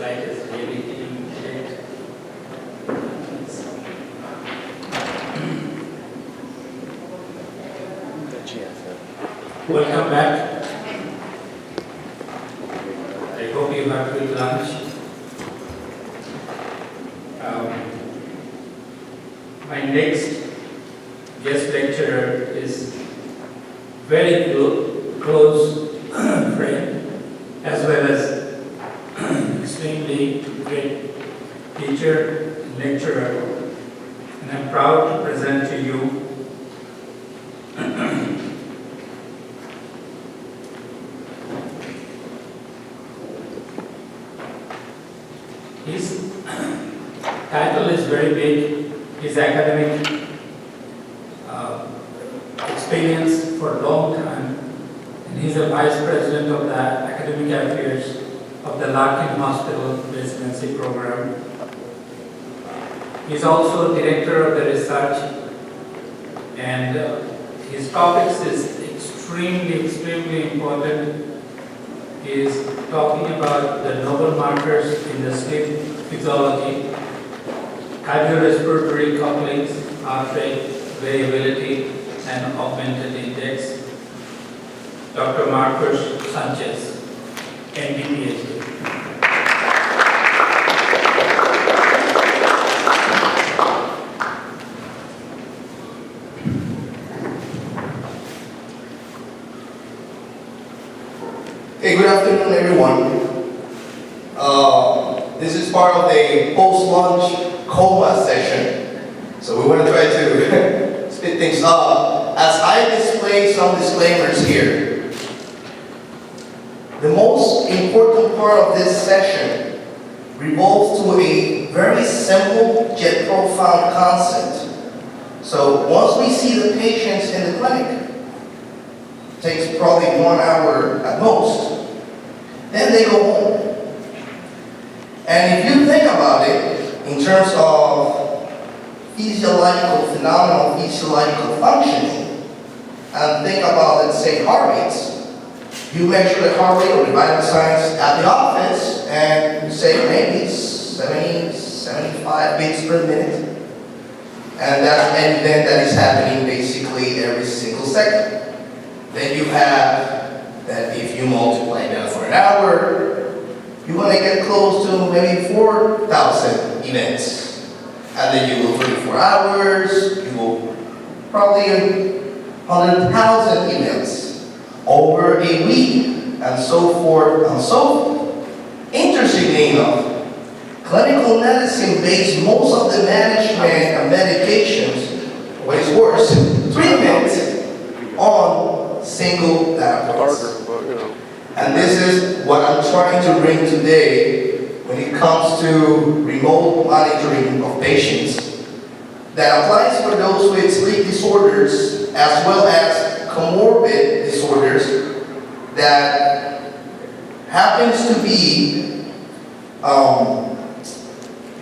light is really hitting it. Welcome back. I hope you have good lunch. My next guest lecturer is very close friend, as well as extremely great teacher and lecturer. And I'm proud to present to you his title is very big. His academic experience for a long time, and he's a vice president of the academic affairs of the Larkin Hospital residency program. He's also director of the research, and his topics is extremely important. He is talking about the novel markers in the sleep physiology, cardiorespiratory couplings, heart rate, variability, and augmented index. Dr. Marcos Sanchez, MD, PhD. Hey, good afternoon, everyone. This is part of the post-lunch coma session. So we want to try to speed things up. As I display some disclaimers here, the most important part of this session revolves to a very simple yet profound concept. So once we see the patients in the clinic, it takes probably 1 hour at most, then they go home. And if you think about it in terms of physiological phenomenon, physiological functioning, and think about, let's say, heart rates. You measure the heart rate or the vital signs at the office, and you say maybe 70, 75 beats per minute. And that's evident that is happening basically every single second. Then you have that if you multiply that for an hour, you want to get close to maybe 4,000 events. And then you go 24 hours, you go probably 100,000 emails over a week, and so forth and so forth. Interestingly enough, clinical medicine based most of the management and medications, what is worse, treatment, on single data points. And this is what I'm trying to bring today when it comes to remote monitoring of patients that applies for those with sleep disorders as well as comorbid disorders that happens to be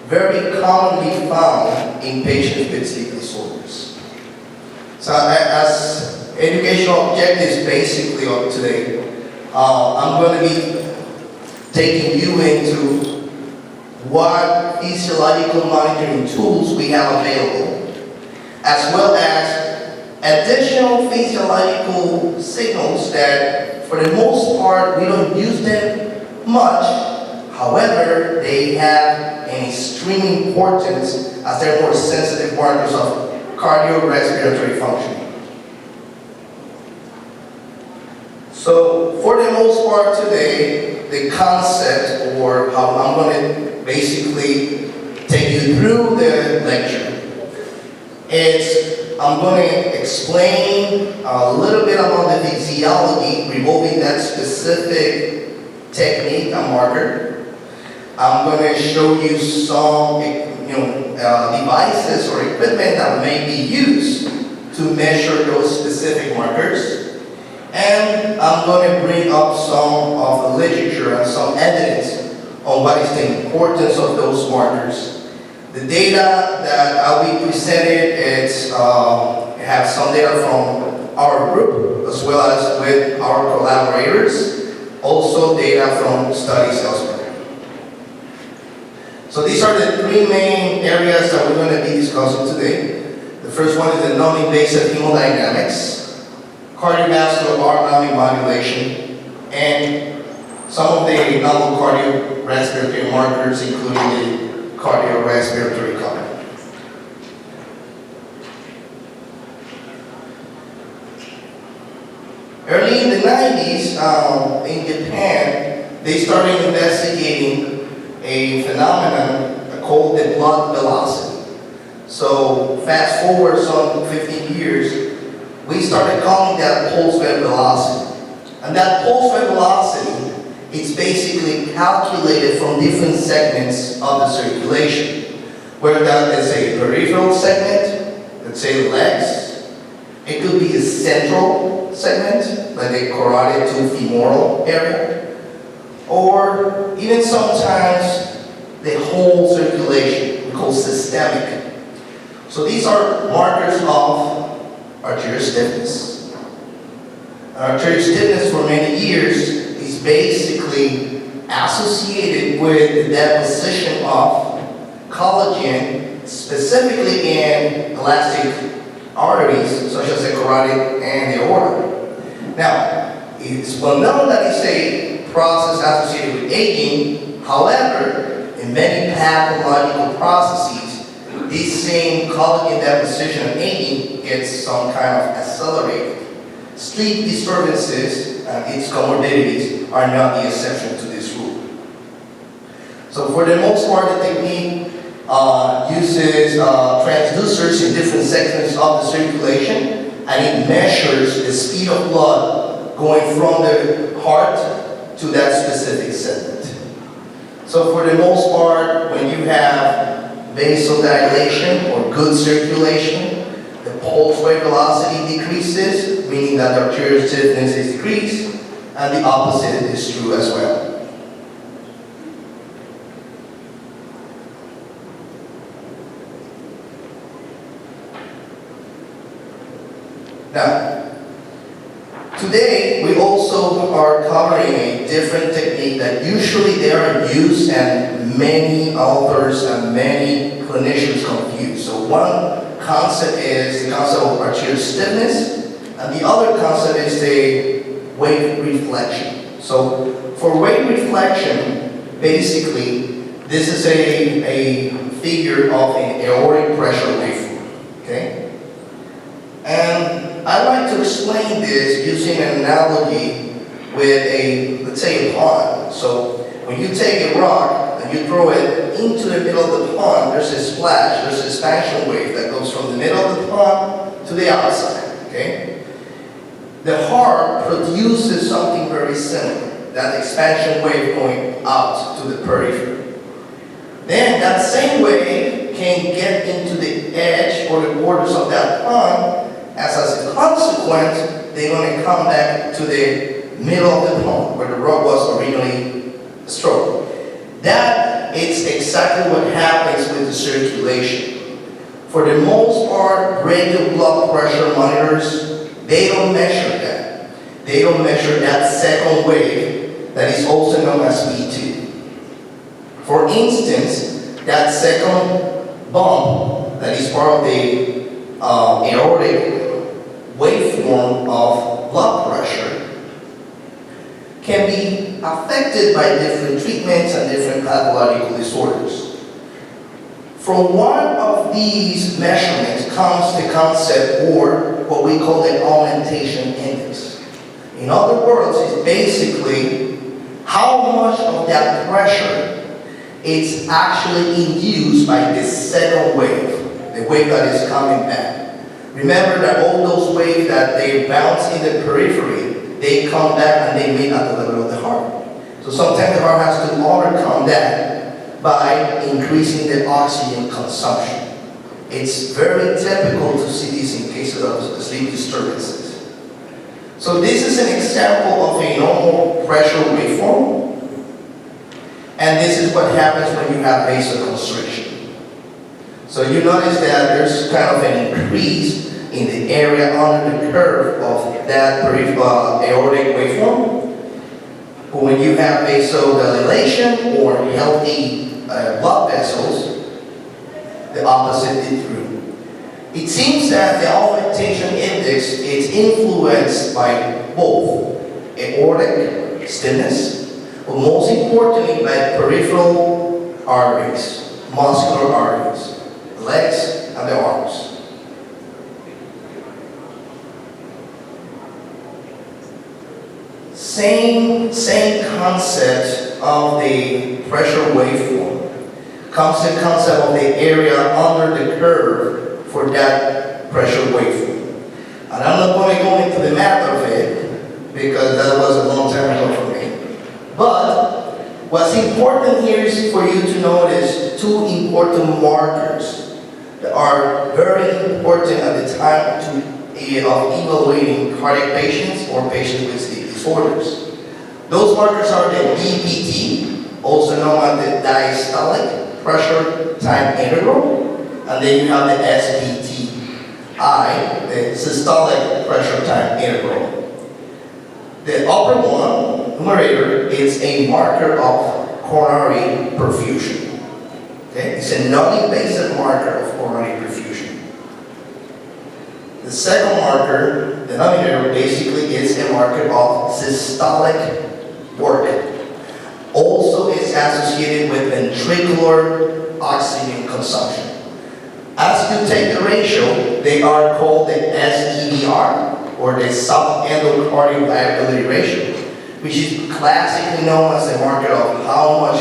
very commonly found in patients with sleep disorders. So as educational objectives basically of today, I'm going to be taking you into what physiological monitoring tools we have available, as well as additional physiological signals that for the most part we don't use them much. However, they have an extreme importance as they're more sensitive markers of cardiorespiratory function. So for the most part today, the concept, or how I'm going to basically take you through the lecture, is I'm going to explain a little bit about the physiology revolving that specific technique and marker. I'm going to show you some devices or equipment that may be used to measure those specific markers. And I'm going to bring up some of the literature and some evidence on what is the importance of those markers. The data that I'll be presented have some data from our group as well as with our collaborators, also data from studies elsewhere. So these are the three main areas that we're going to be discussing today. The first one is the non-invasive hemodynamics, cardiovascular autonomic modulation, and some of the novel cardiorespiratory markers, including the cardiorespiratory couple. Early in the 90s, in Japan, they started investigating a phenomenon called the blood velocity. So fast forward some 15 years, we started calling that pulse wave velocity. And that pulse wave velocity is basically calculated from different segments of the circulation. Whether that is a peripheral segment, let's say legs, it could be a central segment, like the carotid to femoral area, or even sometimes the whole circulation, we call systemic. So these are markers of arterial stiffness. Arterial stiffness for many years is basically associated with the deposition of collagen, specifically in elastic arteries, such as the carotid and the aorta. Now, it's well known that it's a process associated with aging. However, in many pathological processes, this same collagen deposition and aging gets some kind of accelerated. Sleep disturbances and its comorbidities are not the exception to this rule. So for the most part, the technique uses transducers in different segments of the circulation, and it measures the speed of blood going from the heart to that specific segment. So for the most part, when you have vasodilation or good circulation, the pulse wave velocity decreases, meaning that the arterial stiffness is decreased, and the opposite is true as well. Now, today we also are covering a different technique that usually they are used and many authors and many clinicians confuse. So one concept is the concept of arterial stiffness, and the other concept is the wave reflection. So for wave reflection, basically, this is a figure of an aortic pressure waveform, okay? And I like to explain this using an analogy with a, let's say, a pond. So when you take a rock and you throw it into the middle of the pond, there's a splash, there's an expansion wave that goes from the middle of the pond to the outside, okay? The heart produces something very similar, that expansion wave going out to the periphery. Then that same wave can get into the edge or the borders of that pond. As a consequence, they're going to come back to the middle of the pond where the rock was originally struck. That is exactly what happens with the circulation. For the most part, radial blood pressure monitors, they don't measure that. They don't measure that second wave that is also known as V2. For instance, that second bump that is part of the aortic waveform of blood pressure can be affected by different treatments and different pathological disorders. From one of these measurements comes the concept, or what we call the augmentation index. In other words, it's basically how much of that pressure is actually induced by this second wave, the wave that is coming back. Remember that all those waves that they bounce in the periphery, they come back and they meet at the level of the heart. So sometimes the heart has to overcome that by increasing the oxygen consumption. It's very typical to see this in cases of sleep disturbances. So this is an example of a normal pressure waveform, and this is what happens when you have vasoconstriction. So you notice that there's kind of an increase in the area under the curve of that peripheral aortic waveform. But when you have vasodilation or healthy blood vessels, the opposite is true. It seems that the augmentation index is influenced by both aortic stiffness, but most importantly by peripheral arteries, muscular arteries, the legs and the arms. Same concept of the pressure waveform. Comes the concept of the area under the curve for that pressure waveform. And I'm not going to go into the math of it because that was a long time ago for me. But what's important here is for you to notice two important markers that are very important at the time of evaluating cardiac patients or patients with sleep disorders. Those markers are the DPT, also known as the diastolic pressure time integral, and then you have the SPTI, the systolic pressure time integral. The upper one, numerator, is a marker of coronary perfusion. Okay? It's a non-invasive marker of coronary perfusion. The second marker, denominator, basically is a marker of systolic work. Also is associated with ventricular oxygen consumption. As you take the ratio, they are called the SEVR, or the subendocardial variability ratio, which is classically known as a marker of how much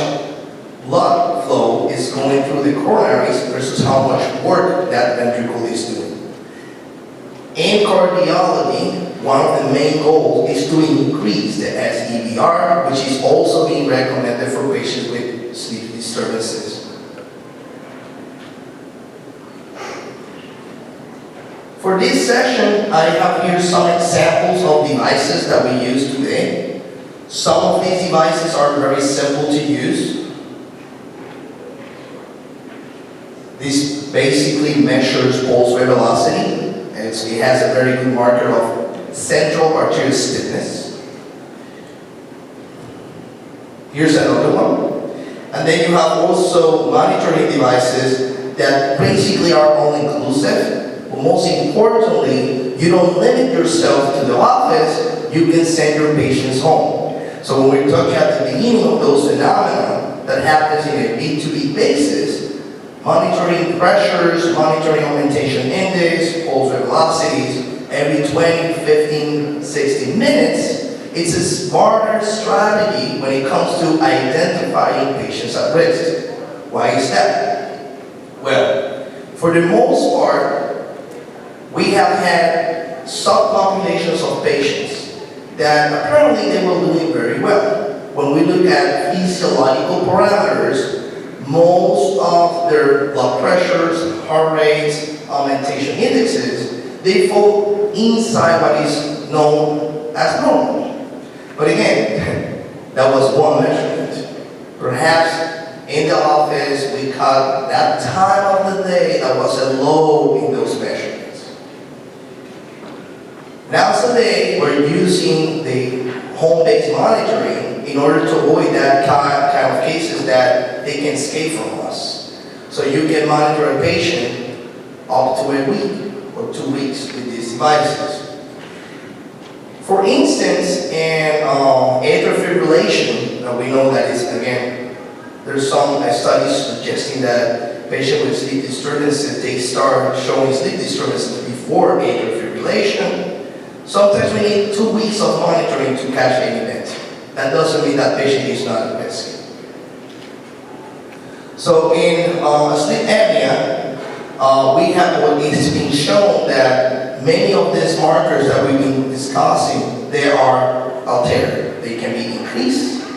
blood flow is going through the coronaries versus how much work that ventricle is doing. In cardiology, one of the main goals is to increase the SEVR, which is also being recommended for patients with sleep disturbances. For this session, I have here some examples of devices that we use today. Some of these devices are very simple to use. This basically measures pulse rate velocity. It has a very good marker of central arterial stiffness. Here's another one. And then you have also monitoring devices that basically are all-inclusive. But most importantly, you don't limit yourself to the office, you can send your patients home. So when we're talking at the beginning of those phenomena that happens in a B2B basis, monitoring pressures, monitoring augmentation index, pulse rate velocities, every 20, 15, 60 minutes, it's a smarter strategy when it comes to identifying patients at risk. Why is that? Well, for the most part, we have had subpopulations of patients that apparently they were doing very well. When we look at physiological parameters, most of their blood pressures, heart rates, augmentation indexes, they fall inside what is known as normal. But again, that was one measurement. Perhaps in the office we caught that time of the day that was a low in those measurements. Nowadays, we're using the home-based monitoring in order to avoid that kind of cases that they can escape from us. So you can monitor a patient up to a week or 2 weeks with these devices. For instance, in atrial fibrillation, we know that is, again, there's some studies suggesting that patients with sleep disturbances, they start showing sleep disturbances before atrial fibrillation. Sometimes we need 2 weeks of monitoring to catch an event. That doesn't mean that patient is not at risk. So in sleep apnea, we have what is being shown that many of these markers that we've been discussing, they are altered. They can be increased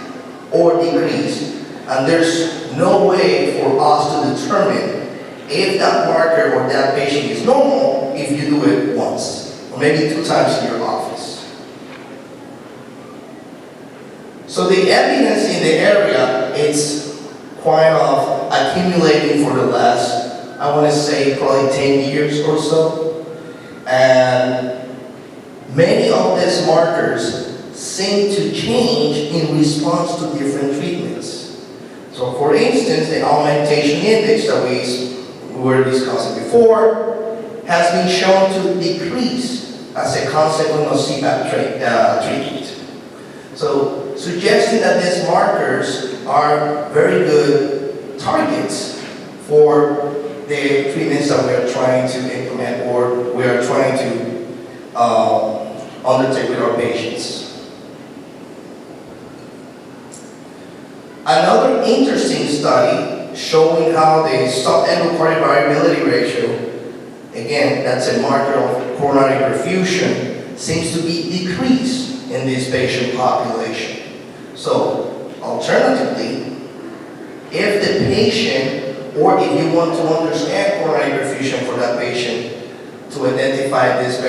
or decreased. And there's no way for us to determine if that marker or that patient is normal if you do it once, or maybe 2 times in your office. So the evidence in the area, it's quite accumulating for the last, I want to say, probably 10 years or so. And many of these markers seem to change in response to different treatments. So for instance, the augmentation index that we were discussing before has been shown to decrease as a consequence of CPAP treatment. So suggesting that these markers are very good targets for the treatments that we are trying to implement or we are trying to undertake with our patients. Another interesting study showing how the subendocardial variability ratio, again, that's a marker of coronary perfusion, seems to be decreased in this patient population. So, alternatively, if the patient, or if you want to understand coronary perfusion for that patient, to identify this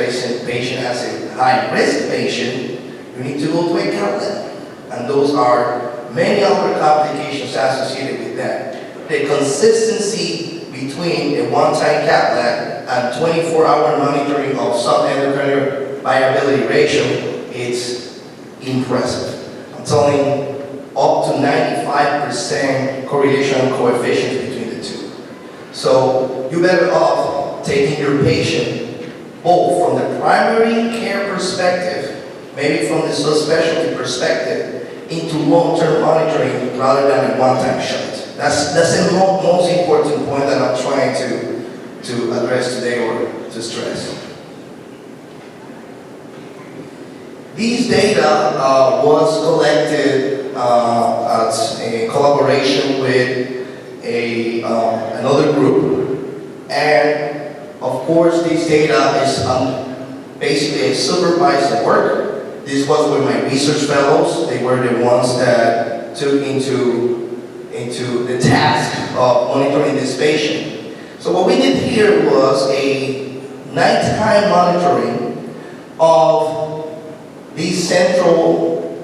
patient as a high-risk patient, you need to go to a cath lab. And those are many other complications associated with that. The consistency between a one-time cath lab and 24-hour monitoring of subendocardial variability ratio is impressive. I'm telling up to 95% correlation coefficient between the two. So you're better off taking your patient both from the primary care perspective, maybe from the subspecialty perspective, into long-term monitoring rather than a one-time shot. That's the most important point that I'm trying to address today or to stress. These data was collected as a collaboration with another group, and of course this data is basically a supervised work. This was with my research fellows. They were the ones that took into the task of monitoring this patient. So what we did here was a nighttime monitoring of these central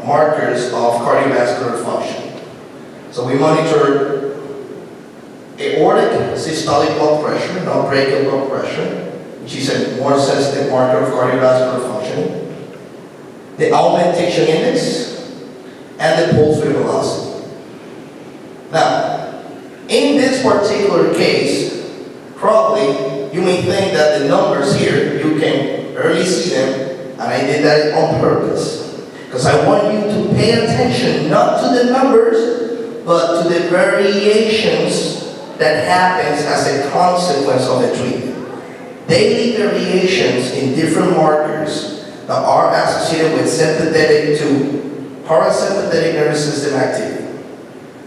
markers of cardiovascular function. So we monitored aortic systolic blood pressure, not brachial blood pressure, which is a more sensitive marker of cardiovascular function, the augmentation index, and the pulse rate velocity. Now, in this particular case, probably you may think that the numbers here, you can barely see them, and I did that on purpose. Because I want you to pay attention not to the numbers, but to the variations that happens as a consequence of the treatment. Daily variations in different markers that are associated with sympathetic to parasympathetic nervous system activity.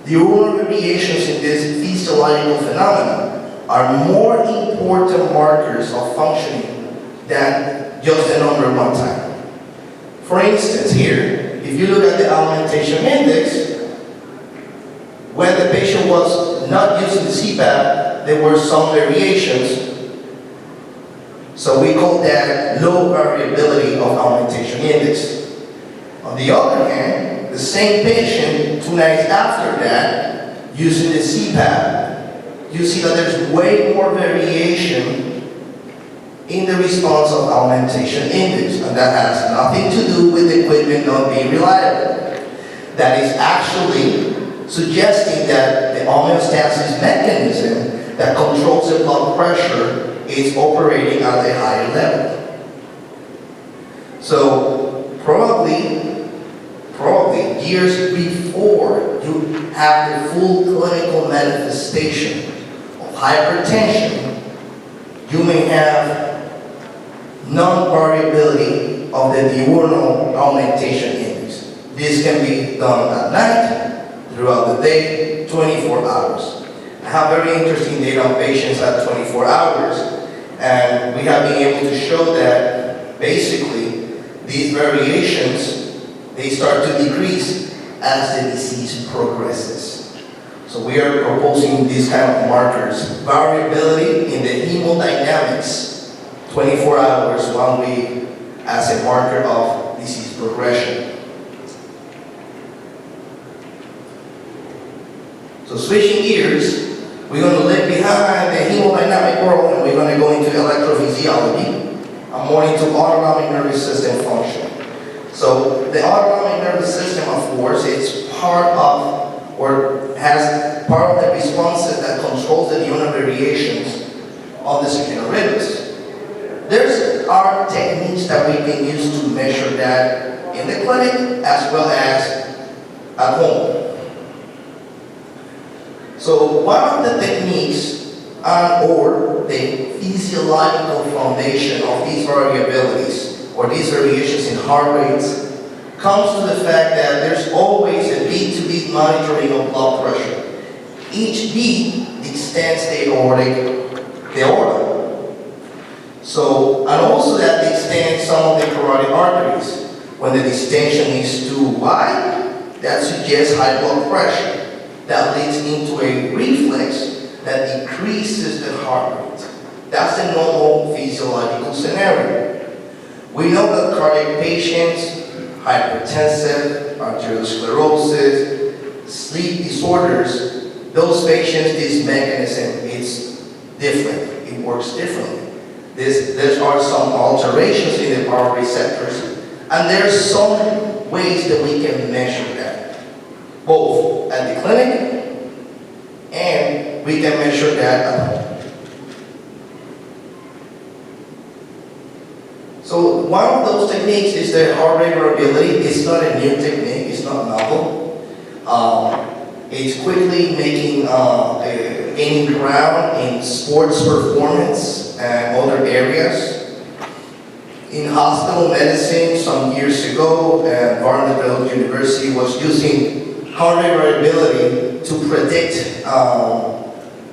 The overall variations in this physiological phenomenon are more important markers of functioning than just the number one time. For instance, here, if you look at the augmentation index, when the patient was not using the CPAP, there were some variations. So we call that low variability of augmentation index. On the other hand, the same patient 2 nights after that, using the CPAP, you see that there's way more variation in the response of augmentation index, and that has nothing to do with the equipment not being reliable. That is actually suggesting that the homeostasis mechanism that controls the blood pressure is operating at a higher level. So probably years before you have the full clinical manifestation of hypertension, you may have non-variability of the diurnal augmentation index. This can be done at night, throughout the day, 24 hours. I have very interesting data on patients at 24 hours, and we have been able to show that basically these variations, they start to decrease as the disease progresses. So we are proposing these kind of markers, variability in the hemodynamics, 24 hours, 1 week, as a marker of disease progression. So switching gears, we're going to leave behind the hemodynamic world and we're going to go into electrophysiology and more into autonomic nervous system function. So the autonomic nervous system, of course, it's part of, or has part of the responses that controls the diurnal variations of the circadian rhythms. There's are techniques that we can use to measure that in the clinic as well as at home. So one of the techniques or the physiological foundation of these variabilities or these variations in heart rates comes to the fact that there's always a beat-to-beat monitoring of blood pressure. Each beat extends the aorta. So, and also that extends some of the carotid arteries. When the distension is too wide, that suggests high blood pressure. That leads into a reflex that decreases the heart rate. That's the normal physiological scenario. We know that cardiac patients, hypertensive, arteriosclerosis, sleep disorders, those patients, this mechanism is different. It works differently. There are some alterations in the power receptors, and there's some ways that we can measure that, both at the clinic and we can measure that at home. So one of those techniques is the heart rate variability. It's not a new technique, it's not novel. It's quickly gaining ground in sports performance and other areas. In hospital medicine, some years ago, Vanderbilt University was using heart rate variability to predict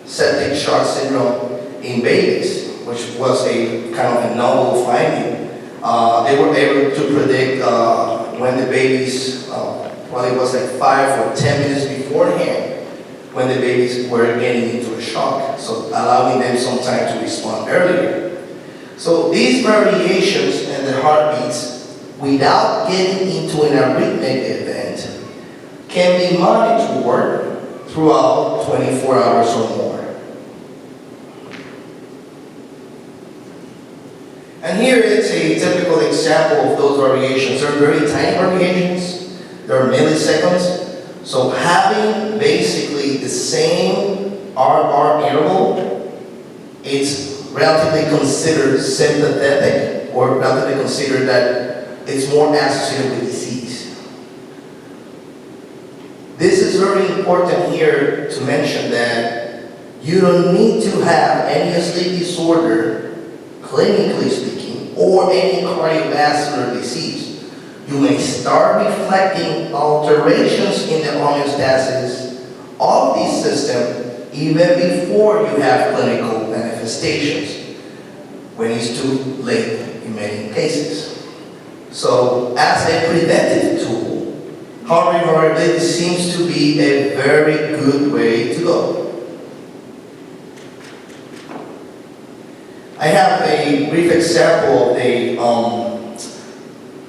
septic shock syndrome in babies, which was a kind of a novel finding. They were able to predict when the babies, probably was like 5 or 10 minutes beforehand, when the babies were getting into a shock, so allowing them some time to respond earlier. So these variations in the heartbeats, without getting into an arrhythmic event, can be monitored throughout 24 hours or more. And here is a typical example of those variations. They're very tiny variations. They're milliseconds. So having basically the same RR interval, it's relatively considered sympathetic, or relatively considered that it's more associated with disease. This is very important here to mention that you don't need to have any sleep disorder, clinically speaking, or any cardiovascular disease. You may start reflecting alterations in the homeostasis of the system even before you have clinical manifestations, when it's too late in many cases. So, as a preventive tool, heart rate variability seems to be a very good way to go. I have a brief example of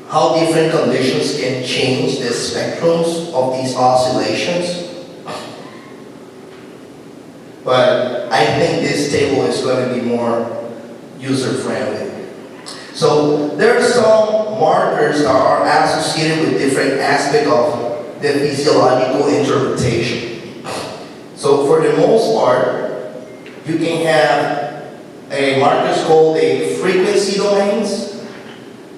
how different conditions can change the spectrums of these oscillations. But I think this table is going to be more user-friendly. So there are some markers that are associated with different aspects of the physiological interpretation. So for the most part, you can have a markers called a frequency domains.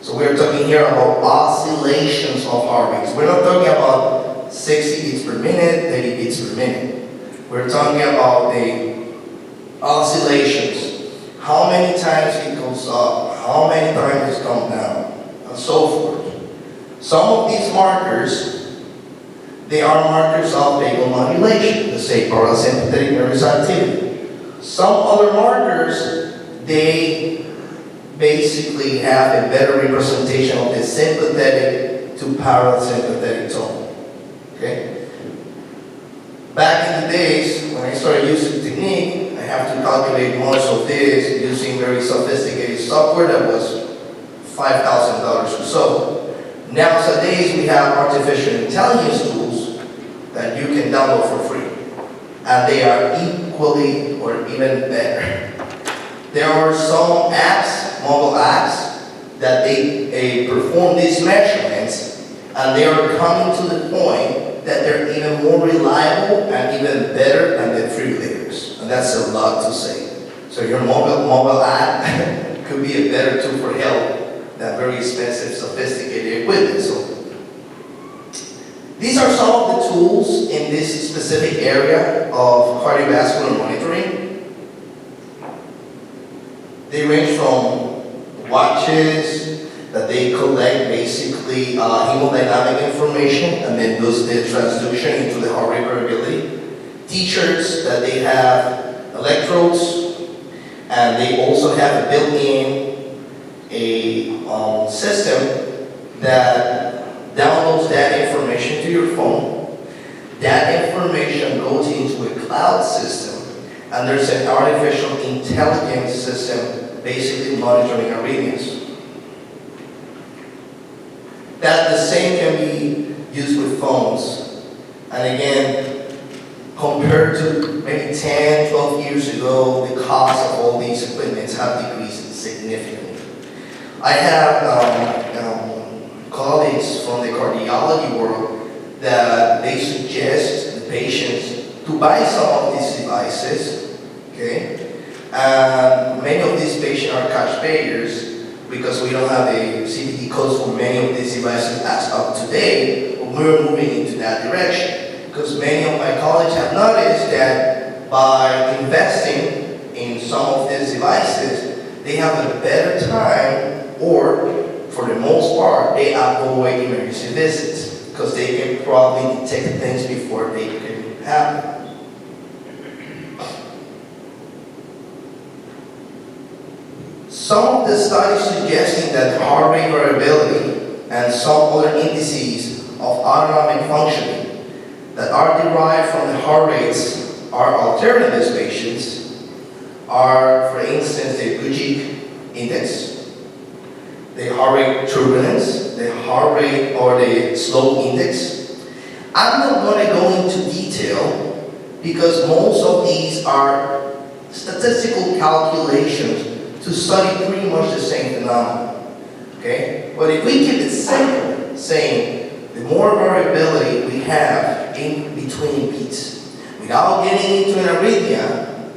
So we're talking here about oscillations of heart rates. We're not talking about 60 beats per minute, 30 beats per minute. We're talking about the oscillations. How many times it goes up, how many times it comes down, and so forth. Some of these markers, they are markers of vagal modulation, let's say parasympathetic nervous activity. Some other markers, they basically have a better representation of the sympathetic to parasympathetic tone. Okay? Back in the days, when I started using the technique, I have to calculate most of this using very sophisticated software that was $5,000 or so. Nowadays, we have artificial intelligence tools that you can download for free. And they are equally or even better. There are some apps, mobile apps, that they perform these measurements, and they are coming to the point that they're even more reliable and even better than the defibrillators. And that's a lot to say. So your mobile app could be a better tool for help than very expensive, sophisticated equipment. So these are some of the tools in this specific area of cardiovascular monitoring. They range from watches that they collect basically hemodynamic information and then does the transduction into the heart rate variability. T-shirts that they have electrodes, and they also have a built-in system that downloads that information to your phone. That information goes into a cloud system, and there's an artificial intelligence system basically monitoring arrhythmias. That the same can be used with phones. And again, compared to maybe 10, 12 years ago, the cost of all these equipments have decreased significantly. I have colleagues from the cardiology world that they suggest the patients to buy some of these devices, okay? And many of these patients are cash payers because we don't have the CPT codes for many of these devices as of today, but we're moving into that direction. Because many of my colleagues have noticed that by investing in some of these devices, they have a better time, or for the most part, they avoid emergency visits because they can probably detect things before they can happen. Some of the studies suggesting that heart rate variability and some other indices of autonomic functioning that are derived from the heart rates are altered in these patients are, for instance, the Gugic index, the heart rate turbulence, the heart rate or the slope index. I'm not going to go into detail because most of these are statistical calculations to study pretty much the same phenomenon. Okay? But if we keep it simple, saying the more variability we have in between beats, without getting into an arrhythmia,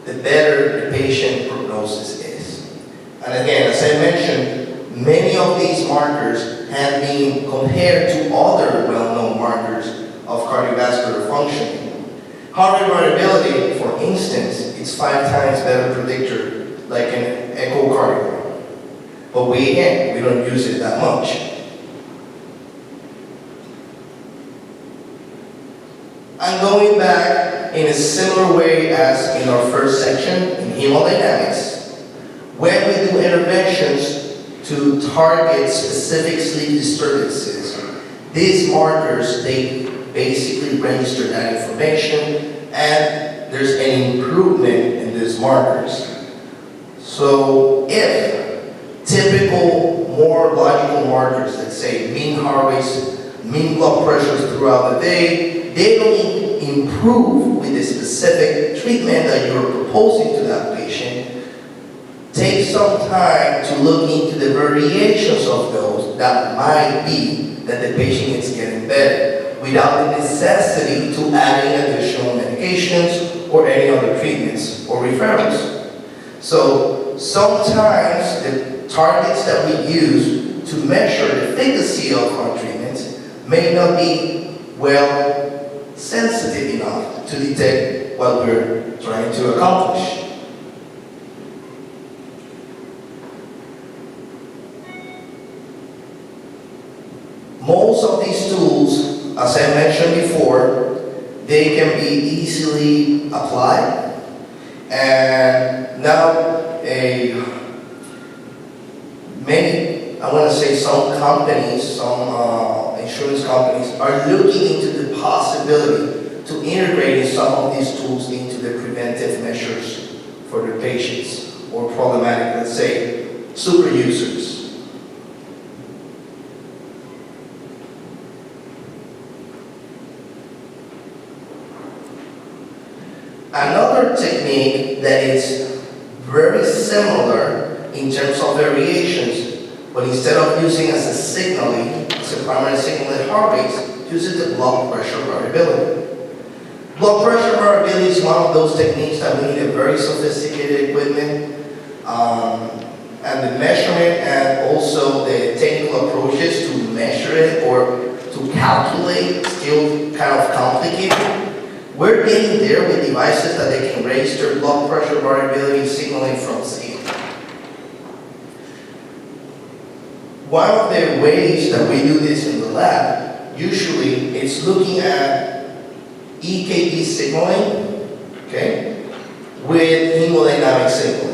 the better the patient prognosis is. And again, as I mentioned, many of these markers have been compared to other well-known markers of cardiovascular functioning. Heart rate variability, for instance, is 5 times better predictor like an echocardiogram. But we don't use it that much. I'm going back in a similar way as in our first section in hemodynamics. When we do interventions to target specific sleep disturbances, these markers, they basically register that information, and there's an improvement in these markers. So if typical, more logical markers that say mean heart rates, mean blood pressures throughout the day, they don't improve with the specific treatment that you're proposing to that patient, take some time to look into the variations of those that might be that the patient is getting better without the necessity to adding additional medications or any other treatments or referrals. So sometimes the targets that we use to measure the efficacy of our treatments may not be well sensitive enough to detect what we're trying to accomplish. Most of these tools, as I mentioned before, they can be easily applied. And now, some companies, some insurance companies are looking into the possibility to integrate some of these tools into the preventive measures for their patients or problematic, let's say, super users. Another technique that is very similar in terms of variations but instead of using as a primary signaling heart rate, uses the blood pressure variability. Blood pressure variability is one of those techniques that we need a very sophisticated equipment, and the measurement and also the technical approaches to measure it or to calculate still kind of complicated. We're getting there with devices that they can raise their blood pressure variability signaling from scale. One of the ways that we do this in the lab, usually it's looking at EKG signaling, okay, with hemodynamic signaling.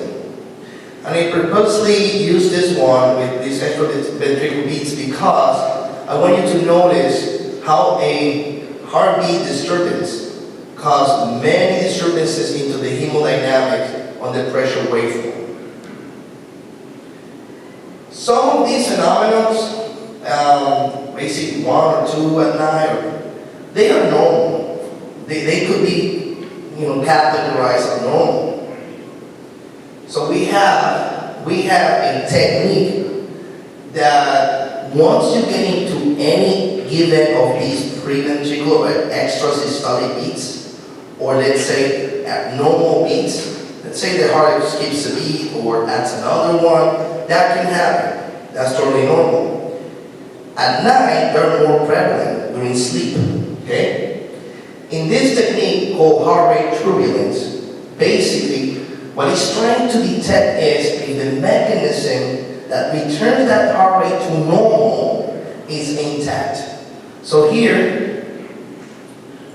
And I purposely use this one with these extraventricular beats because I want you to notice how a heartbeat disturbance causes many disturbances into the hemodynamics on the pressure waveform. Some of these phenomena, basically 1 or 2 at night, they are normal. They could be, categorized as normal. So we have a technique that once you get into any given of these preventricular or extrasystolic beats, or let's say abnormal beats, let's say the heart skips a beat or adds another one, that can happen. That's totally normal. At night, they're more prevalent during sleep, okay? In this technique called heart rate turbulence, basically what it's trying to detect is if the mechanism that returns that heart rate to normal is intact. So here,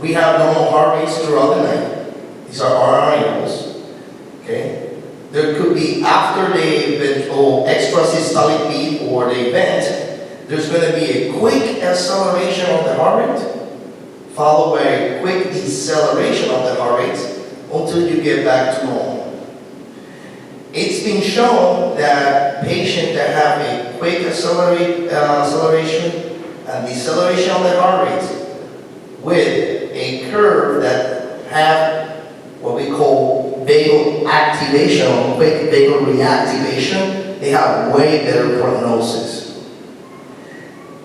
we have normal heart rates throughout the night. These are RR intervals, okay? There could be after the event or extrasystolic beat or the event, there's going to be a quick acceleration of the heart rate, followed by a quick deceleration of the heart rate until you get back to normal. It's been shown that patients that have a quick acceleration and deceleration of the heart rate with a curve that have what we call vagal activation or quick vagal reactivation, they have way better prognosis.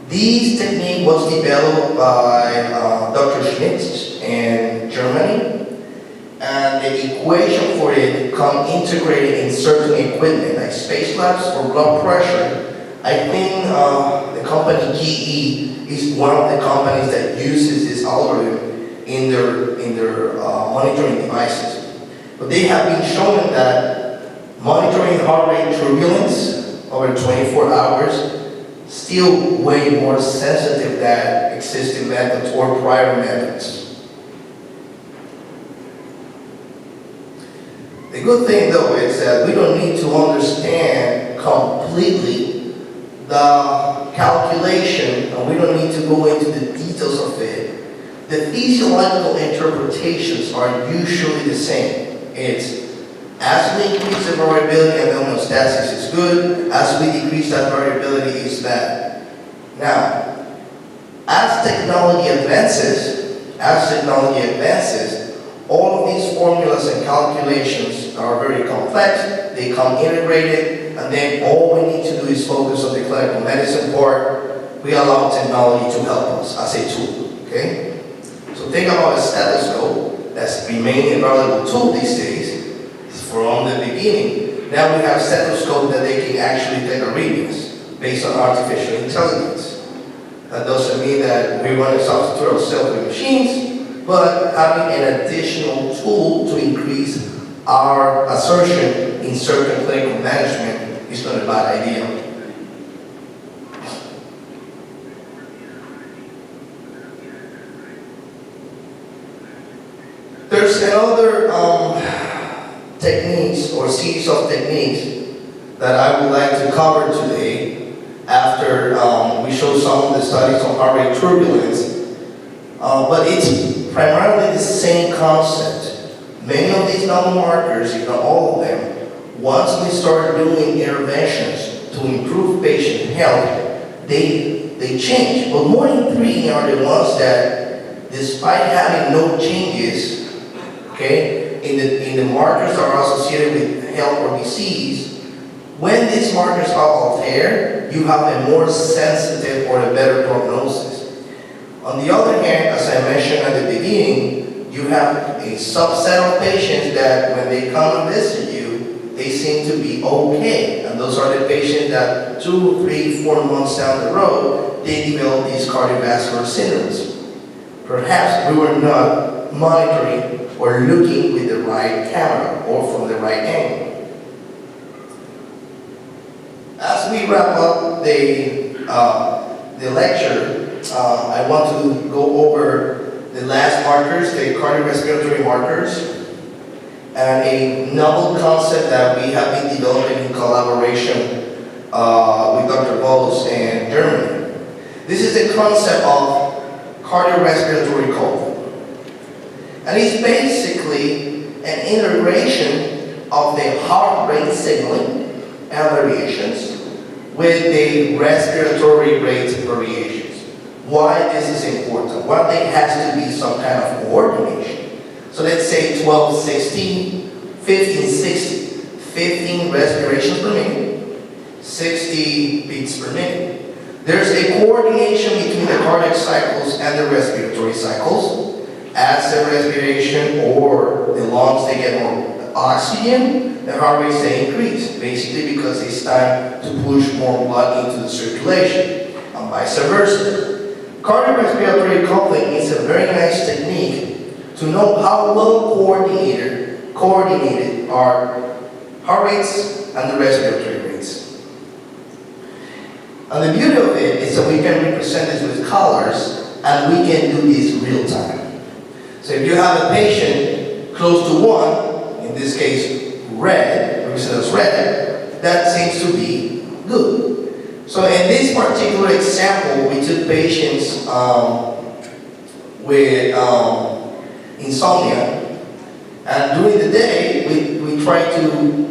This technique was developed by Dr. Schmitz in Germany, and the equation for it come integrated in certain equipment like space labs for blood pressure. I think the company GE is one of the companies that uses this algorithm in their monitoring devices. But they have been shown that monitoring heart rate turbulence over 24 hours still way more sensitive than existing methods or prior methods. The good thing though is that we don't need to understand completely the calculation, and we don't need to go into the details of it. The physiological interpretations are usually the same. It's as we increase the variability and homeostasis is good, as we decrease that variability is bad. Now, as technology advances, all of these formulas and calculations are very complex, they come integrated, and then all we need to do is focus on the clinical medicine part. We allow technology to help us as a tool, okay? So think about a stethoscope that's remaining a valuable tool these days. From the beginning, now we have stethoscopes that they can actually take a readings based on artificial intelligence. That doesn't mean that we want to substitute ourselves with machines, but having an additional tool to increase our assertion in certain clinical management is not a bad idea. There's another techniques or series of techniques that I would like to cover today after we show some of the studies on heart rate turbulence. But it's primarily the same concept. Many of these normal markers, if not all of them, once we start doing interventions to improve patient health, they change. But more intriguing are the ones that, despite having no changes, okay, in the markers that are associated with health or disease, when these markers are altered, you have a more sensitive or a better prognosis. On the other hand, as I mentioned at the beginning, you have a subset of patients that when they come and visit you, they seem to be okay. And those are the patients that 2, 3, 4 months down the road, they develop these cardiovascular syndromes. Perhaps we were not monitoring or looking with the right camera or from the right angle. As we wrap up the lecture, I want to go over the last markers, the cardiorespiratory markers, and a novel concept that we have been developing in collaboration with Dr. Bose in Germany. This is the concept of cardiorespiratory coughing. And it's basically an integration of the heart rate signaling and variations with the respiratory rate variations. Why this is important? Well, there has to be some kind of coordination. So let's say 12, 16, 15, 60, 15 respirations per minute, 60 beats per minute. There's a coordination between the cardiac cycles and the respiratory cycles. As the respiration or the lungs, they get more oxygen, the heart rates they increase, basically because it's time to push more blood into the circulation, and vice versa. Cardiorespiratory coupling is a very nice technique to know how well coordinated are heart rates and the respiratory rates. And the beauty of it is that we can represent this with colors, and we can do this real time. So if you have a patient close to 1, in this case red, represents red, that seems to be good. So in this particular example, we took patients with insomnia, and during the day we try to